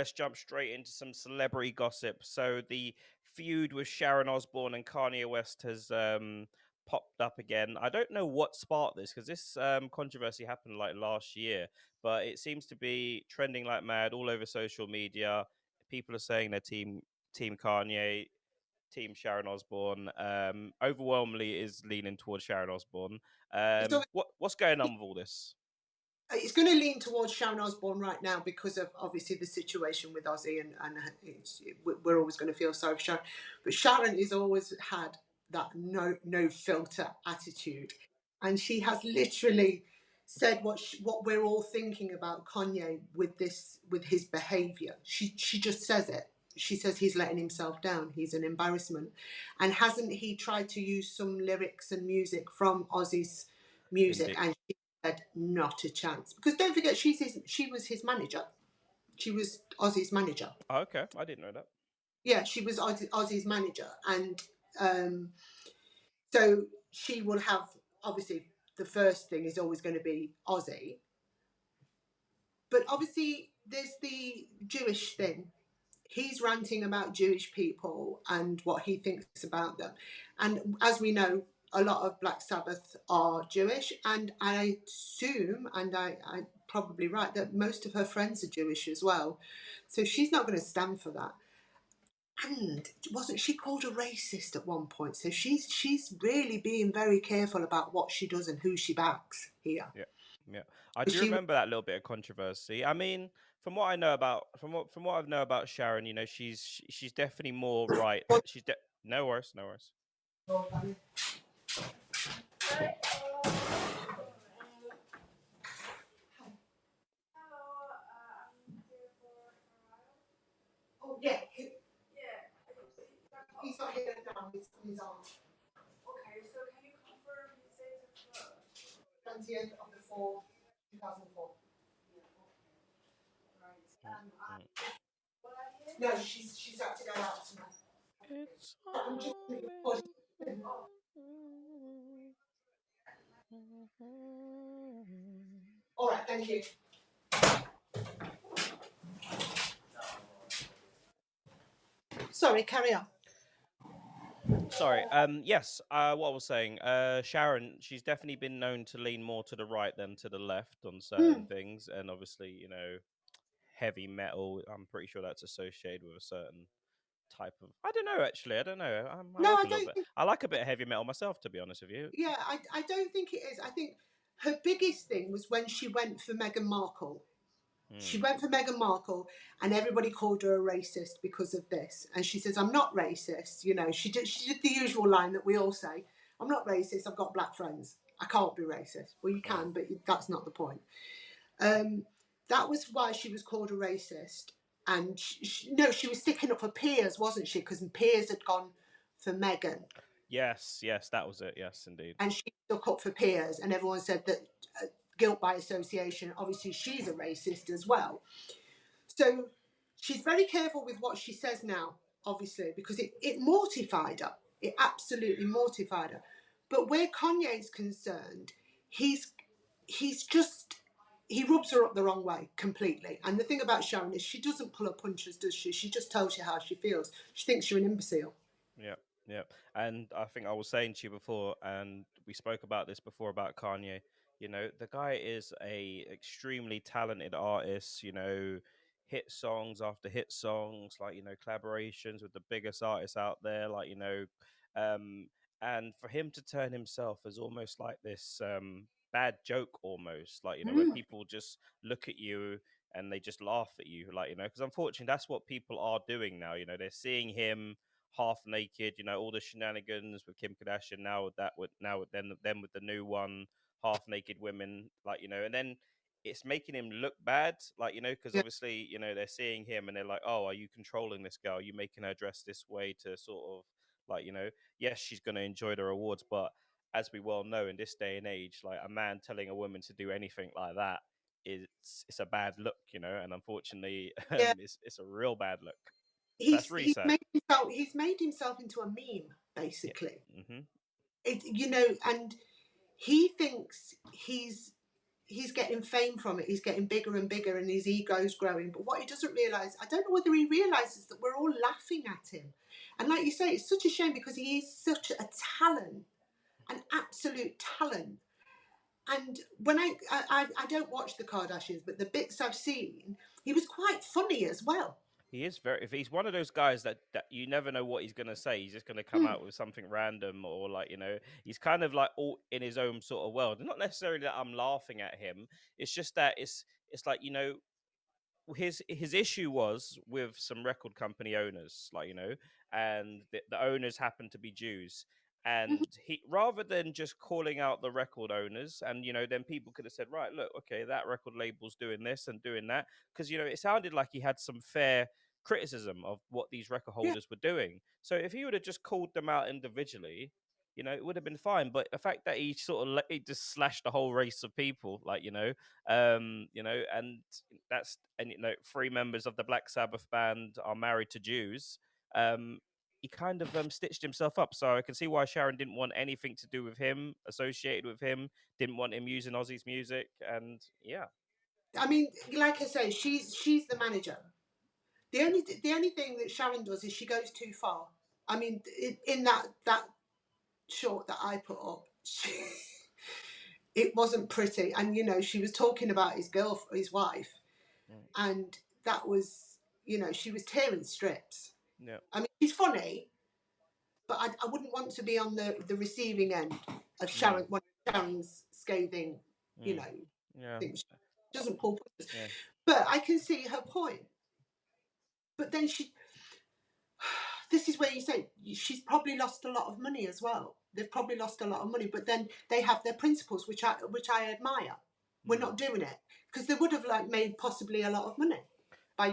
Let's jump straight into some celebrity gossip. So the feud with Sharon Osbourne and Kanye West has popped up again. I don't know what sparked this because this controversy happened like last year, but it seems to be trending like mad all over social media. People are saying they're team Kanye, team Sharon Osbourne. Overwhelmingly is leaning towards Sharon Osbourne. So What's going on with all this? it's going to lean towards Sharon Osbourne right now because of obviously the situation with Ozzy, and we're always going to feel sorry for Sharon. But Sharon has always had that no filter attitude, and she has literally said what we're all thinking about Kanye with his behaviour. She just says it. She says he's letting himself down. He's an embarrassment, and hasn't he tried to use some lyrics and music from Ozzy's music? Indeed. And said not a chance, because don't forget she was his manager. She was Ozzy's manager. Oh, okay, I didn't know that. Yeah, she was Ozzy's manager, and um, so she will have, obviously the first thing is always going to be Ozzy, but obviously there's the Jewish thing. He's ranting about Jewish people and what he thinks about them, and as we know, a lot of Black Sabbath are Jewish, and I assume, and I probably right, that most of her friends are Jewish as well. So she's not going to stand for that. And wasn't she called a racist at one point? So she's really being very careful about what she does and who she backs here. Yeah, yeah. I do She remember that little bit of controversy. I mean, from what I know about from what I know about Sharon, you know, she's definitely more right. No worries, no worries. Oh yeah, he's not here now. He's on. Okay, so can you confirm his date of birth? 20th of the 4th, 2004. Mm, mm. No, she's had to go out tonight. It's I'm just all all right, thank you. Sorry, carry on. Sorry. Yes. What I was saying. Sharon. She's definitely been known to lean more to the right than to the left on certain things, and obviously, you know, heavy metal. I'm pretty sure that's associated with a certain type of. I don't know. Actually, I don't know. I No, like I a little don't bit. think. I like a bit of heavy metal myself, to be honest with you. Yeah, I don't think it is. I think her biggest thing was when she went for Meghan Markle. She Hmm. went for Meghan Markle, and everybody called her a racist because of this. And she says, "I'm not racist." You know, she did the usual line that we all say: "I'm not racist. I've got black friends. I can't be racist." Well, you Hmm. can, but that's not the point. Um, that was why she was called a racist. And she was sticking up for Piers, wasn't she? Because Piers had gone for Meghan, Yes. Yes. That was it. Yes, indeed. and she stuck up for Piers, and everyone said that guilt by association. Obviously, she's a racist as well. So she's very careful with what she says now, obviously, because it mortified her. It absolutely mortified her. But where Kanye's concerned, he's just he rubs her up the wrong way completely. And the thing about Sharon is she doesn't pull her punches, does she? She just tells you how she feels. She thinks you're an imbecile. Yeah, yeah. And I think I was saying to you before, and we spoke about this before about Kanye. You know, the guy is a extremely talented artist. You know, hit songs after hit songs, like collaborations with the biggest artists out there. Like um, and for him to turn himself as almost like this bad joke, almost like where Mm. people just look at you and they just laugh at you, like because unfortunately that's what people are doing now. You know, they're seeing him half naked, all the shenanigans with Kim Kardashian now with that with now with then with the new one, half naked women, like and then it's making him look bad, like because Yeah, obviously they're seeing him and they're like, oh, are you controlling this girl? Are you making her dress this way to sort of like yes, she's going to enjoy the rewards, but as we well know in this day and age, like a man telling a woman to do anything like that it's a bad look, and unfortunately yeah. it's a real bad look. That's He's really he's sad. made himself into a meme, Yeah. basically. Hmm. And he thinks he's getting fame from it. He's getting bigger and bigger, and his ego's growing. But what he doesn't realise, I don't know whether he realises that we're all laughing at him. And like you say, it's such a shame because he is such a talent, an absolute talent. And when I don't watch the Kardashians, but the bits I've seen, he was quite funny as well. He is very. If he's one of those guys that you never know what he's gonna say. He's just gonna come Mm. out with something random, or like he's kind of like all in his own sort of world. And not necessarily that I'm laughing at him. It's just that it's like his issue was with some record company owners, like and the owners happened to be Jews. Mhm. And he, rather than just calling out the record owners, and then people could have said, right, look, okay, that record label's doing this and doing that, because it sounded like he had some fair criticism of what these record Yeah. holders were doing. So if he would have just called them out individually, it would have been fine. But the fact that he sort of he just slashed the whole race of people, like and three members of the Black Sabbath band are married to Jews. He kind of stitched himself up. So I can see why Sharon didn't want anything to do with him, associated with him, didn't want him using Ozzy's music, and yeah. I mean, like I say, she's the manager. The only thing that Sharon does is she goes too far. I mean, in that short that I put up, it wasn't pretty, and she was talking about his wife, Mm, and that was, she was tearing strips. yeah. I mean, she's funny, but I wouldn't want to be on the receiving end of Mm, one of Sharon's scathing, mm, yeah. things. She doesn't pull punches, Yeah. but I can see her point. But then this is where you say she's probably lost a lot of money as well. They've probably lost a lot of money, but then they have their principles, which I admire. We're Mm. not doing it because they would have made possibly a lot of money by